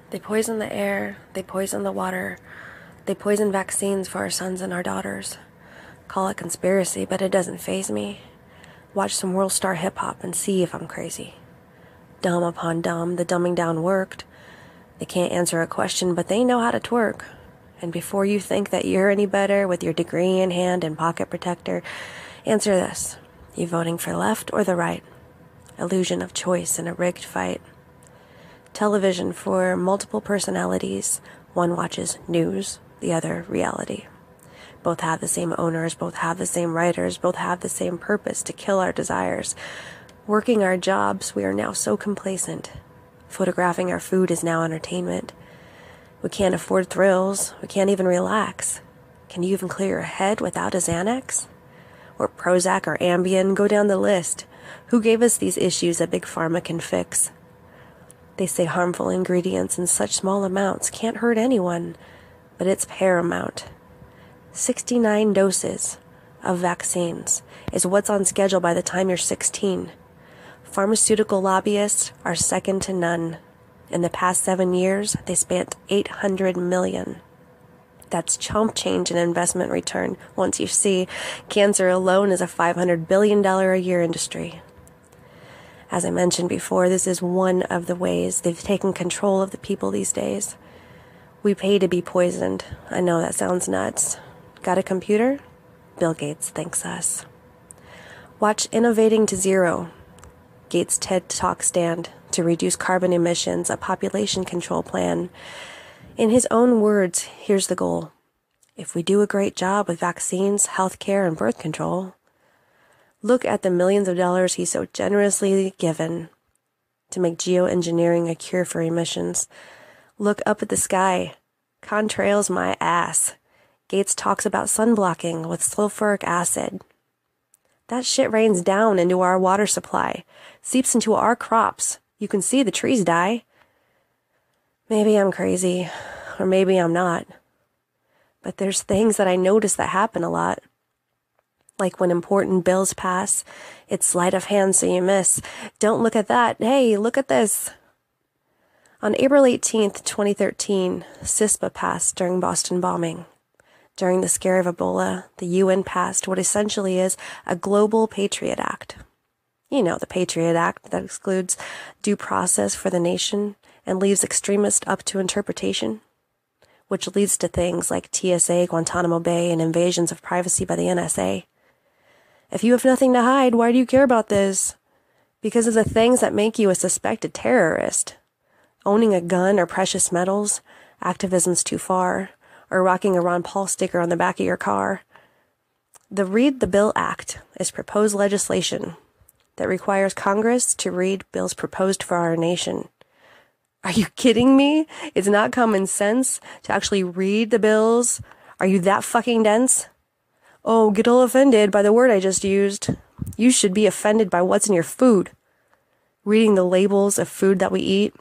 They poison the air, they poison the water, they poison vaccines for our sons and our daughters. Call it conspiracy, but it doesn't faze me. Watch some world star hip-hop and see if I'm crazy. Dumb upon dumb, the dumbing down worked. They can't answer a question, but they know how to twerk. And before you think that you're any better with your degree in hand and pocket protector, answer this. You voting for left or the right? Illusion of choice in a rigged fight. Television for multiple personalities. One watches news, the other reality. Both have the same owners, both have the same writers, both have the same purpose to kill our desires. Working our jobs, we are now so complacent. Photographing our food is now entertainment. We can't afford thrills. We can't even relax. Can you even clear your head without a Xanax? Or Prozac or Ambien? Go down the list. Who gave us these issues that Big Pharma can fix? They say harmful ingredients in such small amounts can't hurt anyone, but it's paramount. 69 doses of vaccines is what's on schedule by the time you're 16. Pharmaceutical lobbyists are second to none. In the past 7 years, they spent $800 million. That's chump change in investment return. Once you see, cancer alone is a $500 billion a year industry. As I mentioned before, this is one of the ways they've taken control of the people these days. We pay to be poisoned. I know that sounds nuts. Got a computer? Bill Gates thanks us. Watch Innovating to Zero, Gates' TED Talk stand to reduce carbon emissions, a population control plan. In his own words, here's the goal. If we do a great job with vaccines, healthcare, and birth control, look at the millions of dollars he's so generously given to make geoengineering a cure for emissions. Look up at the sky. Contrails my ass. Gates talks about sunblocking with sulfuric acid. That shit rains down into our water supply, seeps into our crops. You can see the trees die. Maybe I'm crazy, or maybe I'm not. But there's things that I notice that happen a lot. Like when important bills pass, it's sleight of hand so you miss. Don't look at that. Hey, look at this. On April 18th, 2013, CISPA passed during Boston bombing. During the scare of Ebola, the UN passed what essentially is a Global Patriot Act. You know, the Patriot Act that excludes due process for the nation and leaves extremists up to interpretation, which leads to things like TSA, Guantanamo Bay, and invasions of privacy by the NSA. If you have nothing to hide, why do you care about this? Because of the things that make you a suspected terrorist. Owning a gun or precious metals, activism's too far, or rocking a Ron Paul sticker on the back of your car. The Read the Bill Act is proposed legislation that requires Congress to read bills proposed for our nation. Are you kidding me? It's not common sense to actually read the bills. Are you that fucking dense? Oh, get all offended by the word I just used. You should be offended by what's in your food. Reading the labels of food that we eat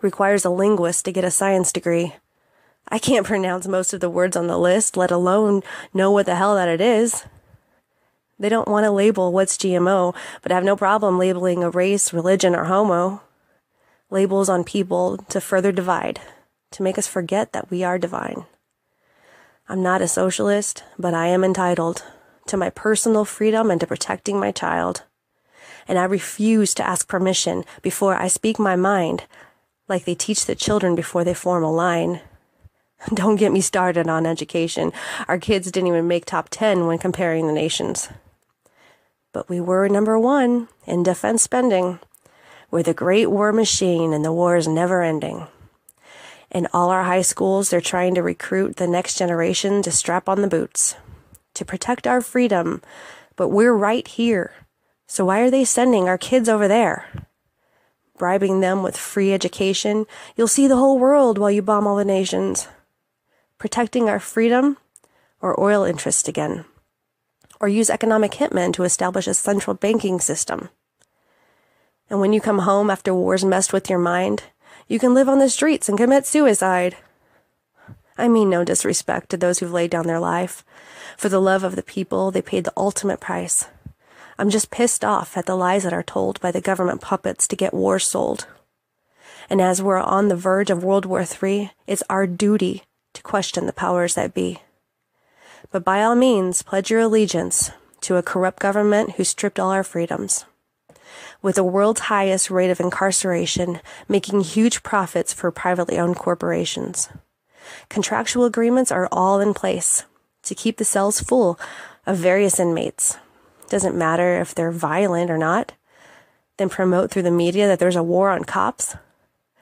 requires a linguist to get a science degree. I can't pronounce most of the words on the list, let alone know what the hell that it is. They don't want to label what's GMO, but have no problem labeling a race, religion, or homo. Labels on people to further divide, to make us forget that we are divine. I'm not a socialist, but I am entitled to my personal freedom and to protecting my child. And I refuse to ask permission before I speak my mind, like they teach the children before they form a line. Don't get me started on education. Our kids didn't even make top 10 when comparing the nations. But we were number 1 in defense spending. We're the great war machine and the war is never ending. In all our high schools, they're trying to recruit the next generation to strap on the boots, to protect our freedom, but we're right here. So why are they sending our kids over there? Bribing them with free education, you'll see the whole world while you bomb all the nations. Protecting our freedom or oil interests again. Or use economic hitmen to establish a central banking system. And when you come home after wars messed with your mind, you can live on the streets and commit suicide. I mean no disrespect to those who've laid down their life. For the love of the people, they paid the ultimate price. I'm just pissed off at the lies that are told by the government puppets to get wars sold. And as we're on the verge of World War III, it's our duty to question the powers that be. But by all means, pledge your allegiance to a corrupt government who stripped all our freedoms. With the world's highest rate of incarceration, making huge profits for privately owned corporations. Contractual agreements are all in place to keep the cells full of various inmates. Doesn't matter if they're violent or not. Then promote through the media that there's a war on cops,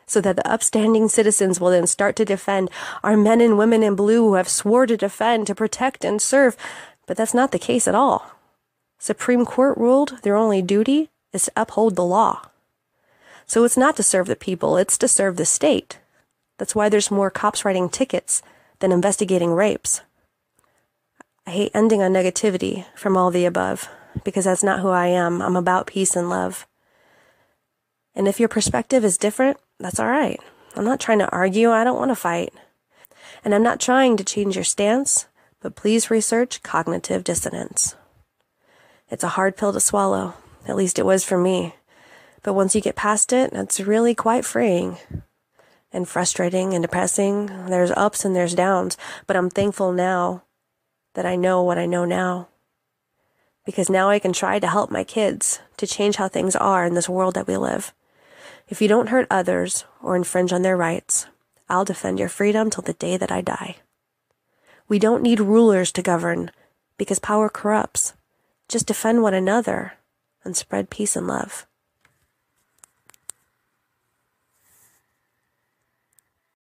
so that the upstanding citizens will then start to defend our men and women in blue who have swore to defend, to protect, and serve. But that's not the case at all. Supreme Court ruled their only duty is to uphold the law. So it's not to serve the people, it's to serve the state. That's why there's more cops writing tickets than investigating rapes. I hate ending on negativity from all the above, because that's not who I am. I'm about peace and love. And if your perspective is different, that's all right. I'm not trying to argue. I don't want to fight. And I'm not trying to change your stance, but please research cognitive dissonance. It's a hard pill to swallow. At least it was for me. But once you get past it, it's really quite freeing. And frustrating and depressing. There's ups and there's downs. But I'm thankful now that I know what I know now. Because now I can try to help my kids to change how things are in this world that we live. If you don't hurt others or infringe on their rights, I'll defend your freedom till the day that I die. We don't need rulers to govern, because power corrupts. Just defend one another and spread peace and love.